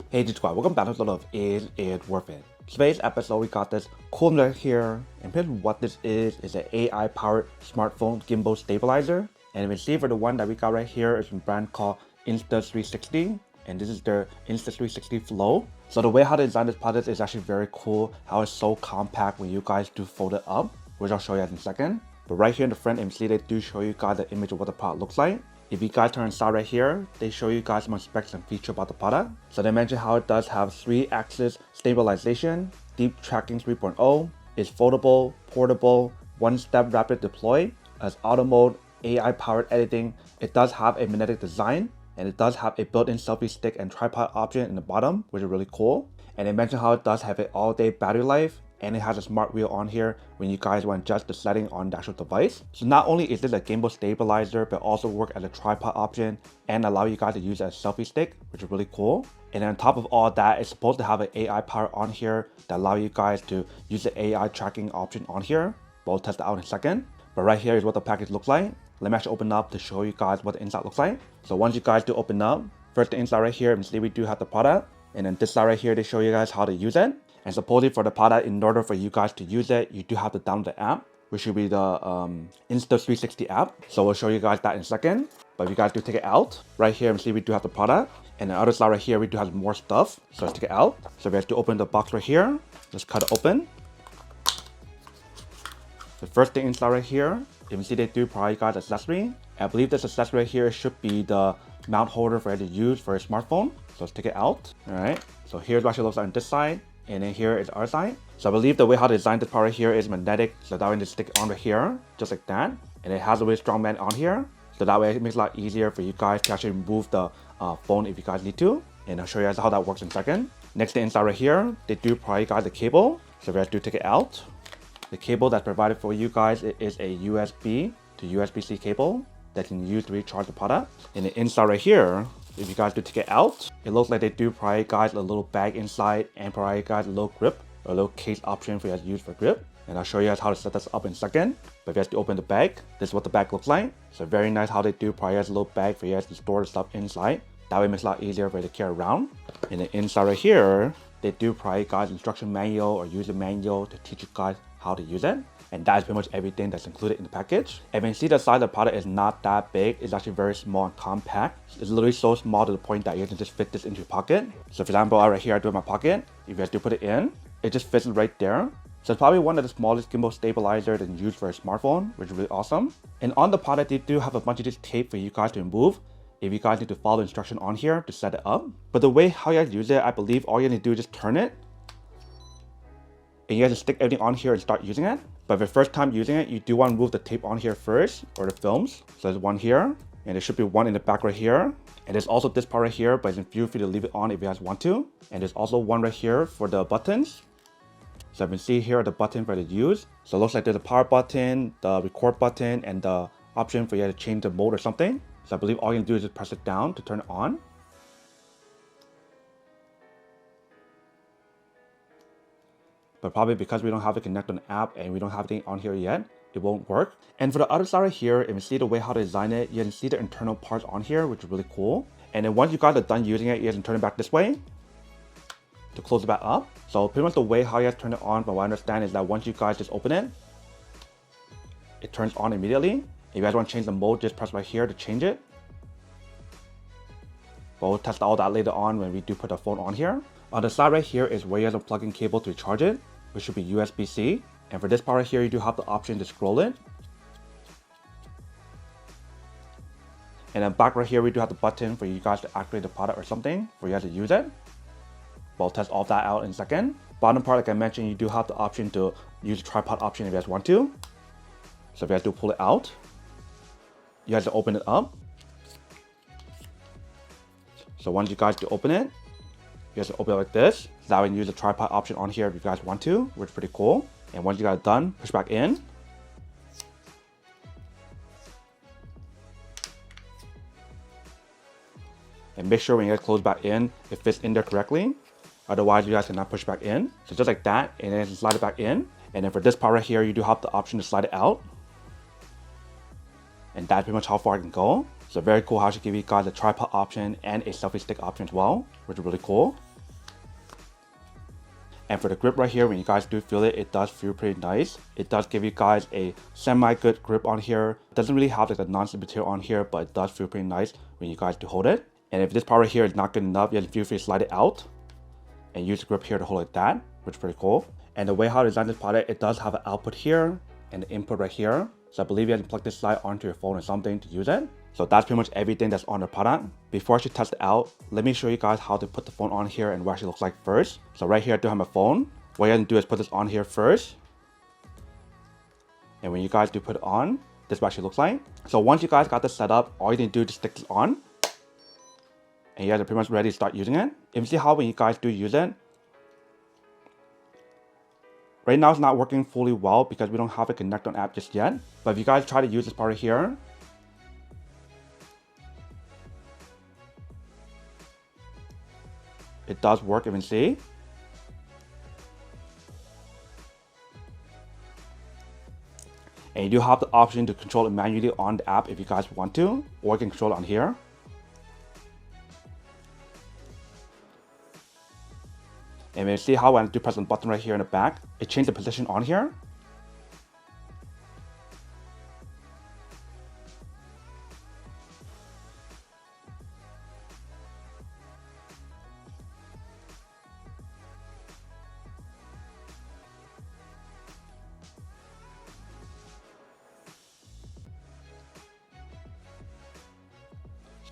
Hey G-Squad, welcome back to episode of Is It Worth It? Today's episode we got this cool note here, and basically what this is an AI powered smartphone gimbal stabilizer. And you can see for the one that we got right here is a brand called Insta360, and this is their Insta360 Flow. So the way how they designed this product is actually very cool, how it's so compact when you guys do fold it up, which I'll show you guys in a second. But right here in the front, you can see they do show you guys the image of what the product looks like. If you guys turn inside right here, they show you guys some specs and features about the product. So they mention how it does have 3-axis stabilization, deep tracking 3.0, is foldable, portable, one-step rapid deploy, as auto mode, AI powered editing. It does have a magnetic design, and it does have a built-in selfie stick and tripod option in the bottom, which is really cool. And they mention how it does have an all-day battery life, and it has a smart wheel on here when you guys want to adjust the setting on the actual device. So not only is this a gimbal stabilizer, but also work as a tripod option and allow you guys to use it as a selfie stick, which is really cool. And on top of all that, it's supposed to have an AI power on here that allow you guys to use the AI tracking option on here. But we'll test it out in a second. But right here is what the package looks like. Let me actually open up to show you guys what the inside looks like. So once you guys do open up, first the inside right here, you can see we do have the product. And then this side right here, they show you guys how to use it. And supposedly for the product, in order for you guys to use it, you do have to download the app, which should be the Insta360 app. So we'll show you guys that in a second. But if you guys do take it out, right here, you see we do have the product. And the other side right here, we do have more stuff. So let's take it out. So we have to open the box right here. Let's cut it open. The first thing inside right here, you can see they do provide you guys accessory. I believe this accessory right here should be the mount holder for you to use for a smartphone. So let's take it out. All right. So here's what it looks like on this side. And then here is our side. So I believe the way how they designed this part right here is magnetic. So that way you just stick it on right here, just like that. And it has a really strong magnet on here. So that way it makes it a lot easier for you guys to actually remove the phone if you guys need to. And I'll show you guys how that works in a second. Next thing inside right here, they do provide you guys the cable. So we have to take it out. The cable that's provided for you guys is a USB to USB-C cable that you can use to recharge the product. And the inside right here, if you guys do take it out, it looks like they do provide you guys a little bag inside and provide you guys a little grip, or a little case option for you guys to use for grip. And I'll show you guys how to set this up in a second. But if you guys do open the bag, this is what the bag looks like. So very nice how they do provide you guys a little bag for you guys to store the stuff inside. That way it makes it a lot easier for you to carry around. And then inside right here, they do provide you guys instruction manual or user manual to teach you guys how to use it. And that is pretty much everything that's included in the package. And when you see the size of the product is not that big, it's actually very small and compact. It's literally so small to the point that you can just fit this into your pocket. So for example, right here I do in my pocket. If you guys do put it in, it just fits right there. So it's probably one of the smallest gimbal stabilizers that you use for a smartphone, which is really awesome. And on the product, they do have a bunch of this tape for you guys to remove if you guys need to follow the instruction on here to set it up. But the way how you guys use it, I believe all you need to do is just turn it. And you guys just stick everything on here and start using it. But if your first time using it, you do want to remove the tape on here first, or the films. So there's one here, and there should be one in the back right here. And there's also this part right here, but it's feel free to leave it on if you guys want to. And there's also one right here for the buttons. So you can see here are the button for the use. So it looks like there's a power button, the record button, and the option for you to change the mode or something. So I believe all you can do is just press it down to turn it on. But probably because we don't have it connected on the app and we don't have anything on here yet, it won't work. And for the other side right here, if you see the way how to design it, you can see the internal parts on here, which is really cool. And then once you guys are done using it, you can turn it back this way to close it back up. So pretty much the way how you guys turn it on, from what I understand, is that once you guys just open it, it turns on immediately. If you guys want to change the mode, just press right here to change it. But we'll test all that later on when we do put the phone on here. On the side right here is where you have a plug-in cable to recharge it, which should be USB-C. And for this part right here, you do have the option to scroll it. And then back right here, we do have the button for you guys to activate the product or something for you guys to use it. But I'll test all that out in a second. Bottom part, like I mentioned, you do have the option to use the tripod option if you guys want to. So if you guys do pull it out, you guys to open it up. So once you guys do open it, you guys open it like this. So that way you can use the tripod option on here if you guys want to, which is pretty cool. And once you guys are done, push back in. And make sure when you guys close back in, it fits in there correctly. Otherwise, you guys cannot push back in. So just like that, and then slide it back in. And then for this part right here, you do have the option to slide it out. And that's pretty much how far I can go. So very cool how she give you guys a tripod option and a selfie stick option as well, which is really cool. And for the grip right here, when you guys do feel it, it does feel pretty nice. It does give you guys a semi-good grip on here. It doesn't really have like the non-slip material on here, but it does feel pretty nice when you guys do hold it. And if this part right here is not good enough, you can feel free to slide it out and use the grip here to hold like that, which is pretty cool. And the way how I designed this product, it does have an output here and an input right here. So I believe you can plug this side onto your phone or something to use it. So that's pretty much everything that's on the product. Before I should test it out, let me show you guys how to put the phone on here and what it actually looks like first. So right here I do have my phone. What you have to do is put this on here first. And when you guys do put it on, this is what it actually looks like. So once you guys got this set up, all you need to do is just stick this on. And you guys are pretty much ready to start using it. If you see how when you guys do use it, right now it's not working fully well because we don't have a connect on app just yet. But if you guys try to use this part right here, it does work, you can see. And you do have the option to control it manually on the app if you guys want to, or you can control it on here. And when you see how when I do press the button right here in the back, it changed the position on here.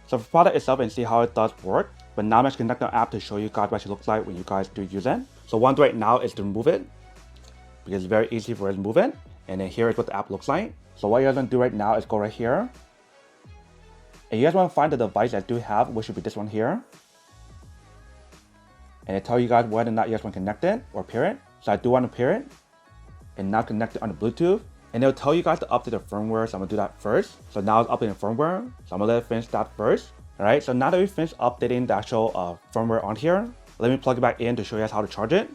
So for the product itself, and see how it does work. But now I'm actually connecting the app to show you guys what it looks like when you guys do use it. So one right now is to remove it, because it's very easy for us to move it. And then here is what the app looks like. So what you guys want to do right now is go right here. And you guys want to find the device that I do have, which should be this one here. And it tells you guys whether or not you guys want to connect it or pair it. So I do want to pair it and now connect it on the Bluetooth. And it'll tell you guys to update the firmware, so I'm gonna do that first. So now it's updating firmware, so I'm gonna let it finish that first. All right, so now that we finished updating the actual firmware on here, let me plug it back in to show you guys how to charge it.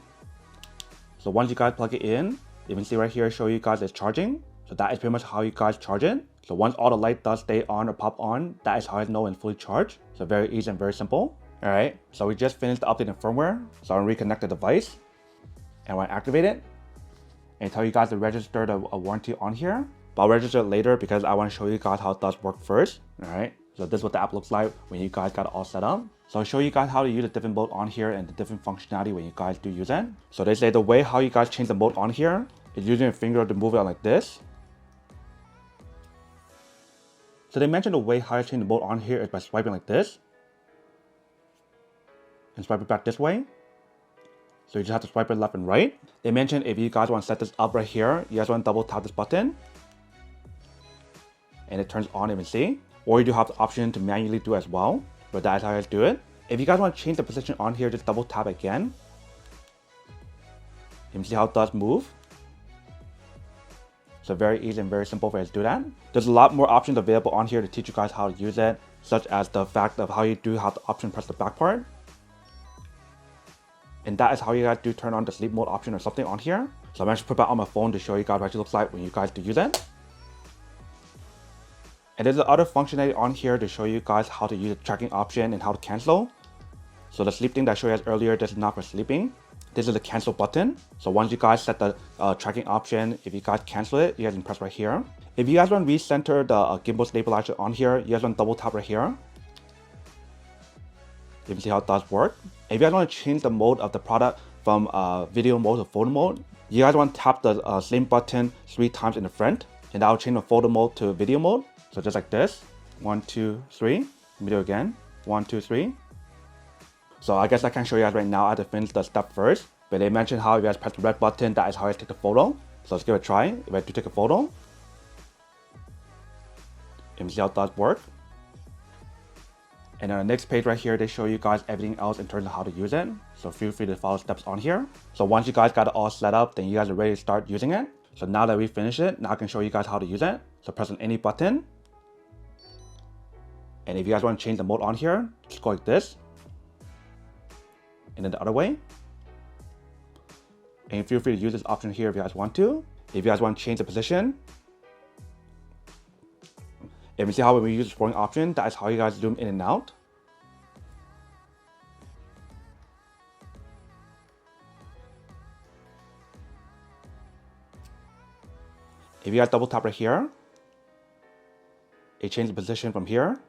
So once you guys plug it in, you can see right here, show you guys it's charging. So that is pretty much how you guys charge it. So once all the light does stay on or pop on, that is how I know when fully charged. So very easy and very simple. All right, so we just finished updating firmware. So I'm gonna reconnect the device and I want to activate it. And tell you guys to register a warranty on here. But I'll register it later because I want to show you guys how it does work first. All right, so this is what the app looks like when you guys got it all set up. So I'll show you guys how to use the different mode on here and the different functionality when you guys do use it. So they say the way how you guys change the mode on here is using your finger to move it like this. So they mentioned the way how you change the mode on here is by swiping like this. And swipe it back this way. So you just have to swipe it left and right. They mentioned if you guys want to set this up right here, you guys want to double tap this button. And it turns on, you can see. Or you do have the option to manually do as well. But that is how you guys do it. If you guys want to change the position on here, just double tap again. You can see how it does move. So very easy and very simple for you to do that. There's a lot more options available on here to teach you guys how to use it. Such as the fact of how you do have the option to press the back part. And that is how you guys do turn on the sleep mode option or something on here. So I'm actually put that on my phone to show you guys what it looks like when you guys do use it. And there's the other functionality on here to show you guys how to use the tracking option and how to cancel. So the sleep thing that I showed you guys earlier, this is not for sleeping. This is the cancel button. So once you guys set the tracking option, if you guys cancel it, you guys can press right here. If you guys want to recenter the gimbal stabilizer on here, you guys want to double tap right here. You can see how it does work. If you guys want to change the mode of the product from video mode to photo mode, you guys want to tap the same button 3 times in the front, and that will change the photo mode to video mode. So just like this, 1, 2, 3. Let me do it again, 1, 2, 3. So I guess I can't show you guys right now. I have to finish the step first. But they mentioned how if you guys press the red button, that is how you take the photo. So let's give it a try. If I do take a photo, you can see how it does work. And on the next page right here, they show you guys everything else in terms of how to use it. So feel free to follow steps on here. So once you guys got it all set up, then you guys are ready to start using it. So now that we finished it, now I can show you guys how to use it. So press on any button. And if you guys want to change the mode on here, just go like this. And then the other way. And feel free to use this option here if you guys want to. If you guys want to change the position. If you see how when we use the scrolling option, that is how you guys zoom in and out. If you guys double tap right here, it changes the position from here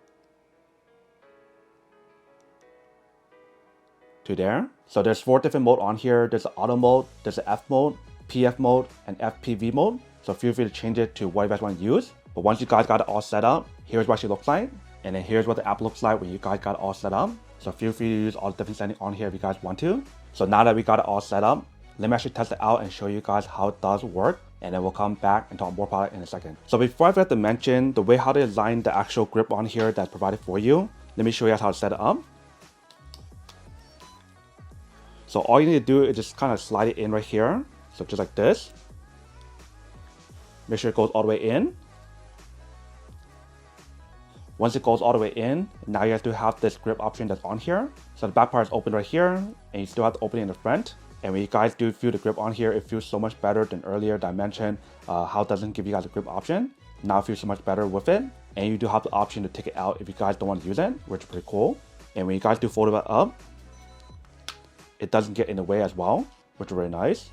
to there. So there's 4 different modes on here. There's the auto mode, there's the F mode, PF mode, and FPV mode. So feel free to change it to what you guys want to use. But once you guys got it all set up, here's what it looks like. And then here's what the app looks like when you guys got it all set up. So feel free to use all the different settings on here if you guys want to. So now that we got it all set up, let me actually test it out and show you guys how it does work. And then we'll come back and talk more about it in a second. So before I forget to mention the way how to align the actual grip on here that's provided for you, let me show you guys how to set it up. So all you need to do is just kind of slide it in right here. So just like this. Make sure it goes all the way in. Once it goes all the way in, now you have to have this grip option that's on here. So the back part is open right here, and you still have to open it in the front. And when you guys do feel the grip on here, it feels so much better than earlier that I mentioned how it doesn't give you guys a grip option. Now it feels so much better with it. And you do have the option to take it out if you guys don't want to use it, which is pretty cool. And when you guys do fold it up, it doesn't get in the way as well, which is very nice.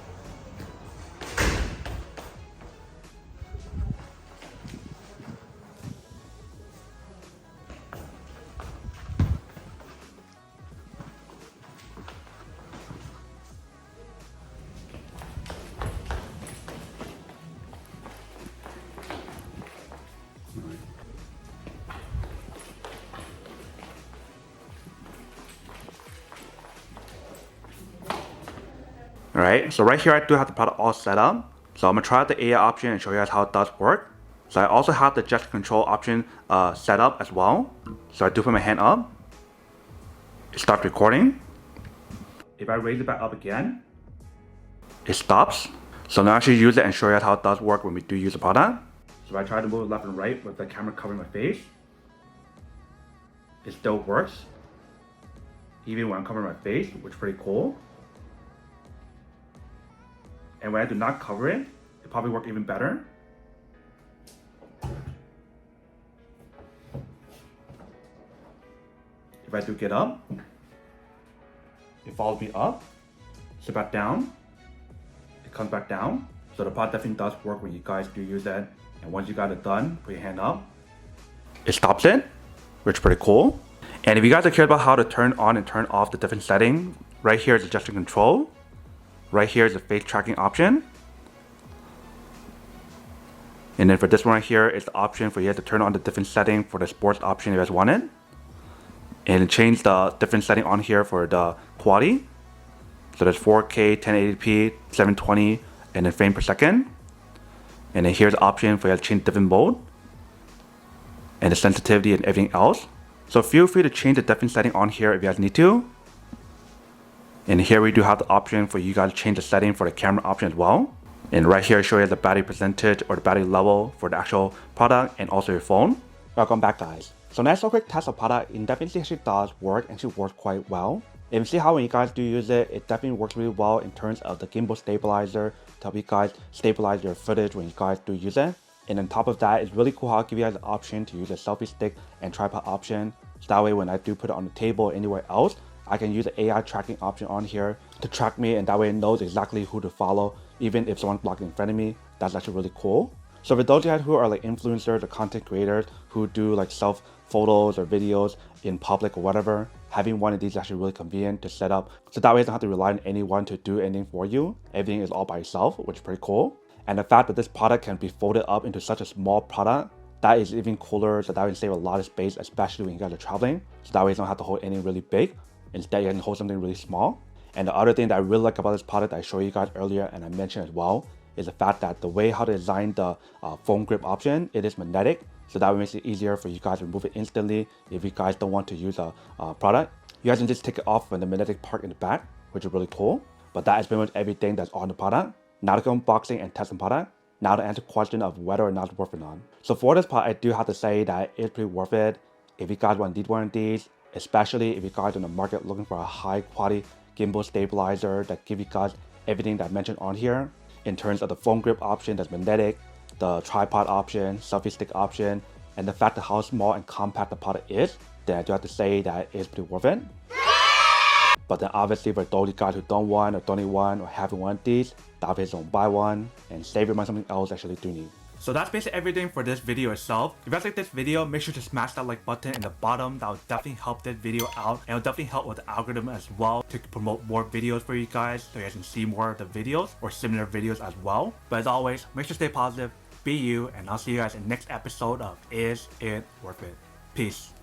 Alright, so right here I do have the product all set up. So I'm going to try out the AI option and show you guys how it does work. So I also have the gesture control option set up as well. So I do put my hand up. It starts recording. If I raise it back up again, it stops. So now I should use it and show you guys how it does work when we do use the product. So if I try to move it left and right with the camera covering my face, it still works. Even when I'm covering my face, which is pretty cool. And when I do not cover it, it probably works even better. If I do get up, it follows me up, sit back down, it comes back down. So the product definitely does work when you guys do use that. And once you got it done, put your hand up, it stops it, which is pretty cool. And if you guys are curious about how to turn on and turn off the different settings, right here is the gesture control. Right here is the face tracking option. And then for this one right here, it's the option for you to turn on the different setting for the sports option if you guys want it. And change the different setting on here for the quality. So there's 4K, 1080p, 720, and then frame per second. And then here's the option for you to change different mode. And the sensitivity and everything else. So feel free to change the different setting on here if you guys need to. And here we do have the option for you guys to change the setting for the camera option as well. And right here I show you the battery percentage or the battery level for the actual product and also your phone. Welcome back guys. So next a quick test of product, it definitely actually does work and actually works quite well. And you see how when you guys do use it, it definitely works really well in terms of the gimbal stabilizer to help you guys stabilize your footage when you guys do use it. And on top of that, it's really cool how I give you guys the option to use a selfie stick and tripod option. So that way when I do put it on the table or anywhere else, I can use the AI tracking option on here to track me, and that way it knows exactly who to follow, even if someone's blocking in front of me. That's actually really cool. So for those of you guys who are like influencers or content creators who do like self photos or videos in public or whatever, having one of these is actually really convenient to set up. So that way you don't have to rely on anyone to do anything for you. Everything is all by yourself, which is pretty cool. And the fact that this product can be folded up into such a small product, that is even cooler. So that will save a lot of space, especially when you guys are traveling. So that way you don't have to hold anything really big. Instead, you can hold something really small. And the other thing that I really like about this product that I showed you guys earlier and I mentioned as well is the fact that the way how to design the phone grip option, it is magnetic. So that makes it easier for you guys to remove it instantly if you guys don't want to use a product. You guys can just take it off from the magnetic part in the back, which is really cool. But that is pretty much everything that's on the product. Now to go unboxing and test the product. Now to answer the question of whether or not it's worth it or not. So for this part, I do have to say that it's pretty worth it. If you guys want to need one of these, especially if you guys are in the market looking for a high quality gimbal stabilizer that give you guys everything that I mentioned on here in terms of the phone grip option that's magnetic, the tripod option, selfie stick option, and the fact that how small and compact the product is, then I do have to say that it's pretty worth it. But then obviously for those guys who don't want or don't need one or having one of these, obviously don't buy one and save your money on something else actually do need. So that's basically everything for this video itself. If you guys like this video, make sure to smash that like button in the bottom. That will definitely help this video out, and it'll definitely help with the algorithm as well to promote more videos for you guys, so you guys can see more of the videos or similar videos as well. But as always, make sure to stay positive, be you, and I'll see you guys in the next episode of Is It Worth It? Peace.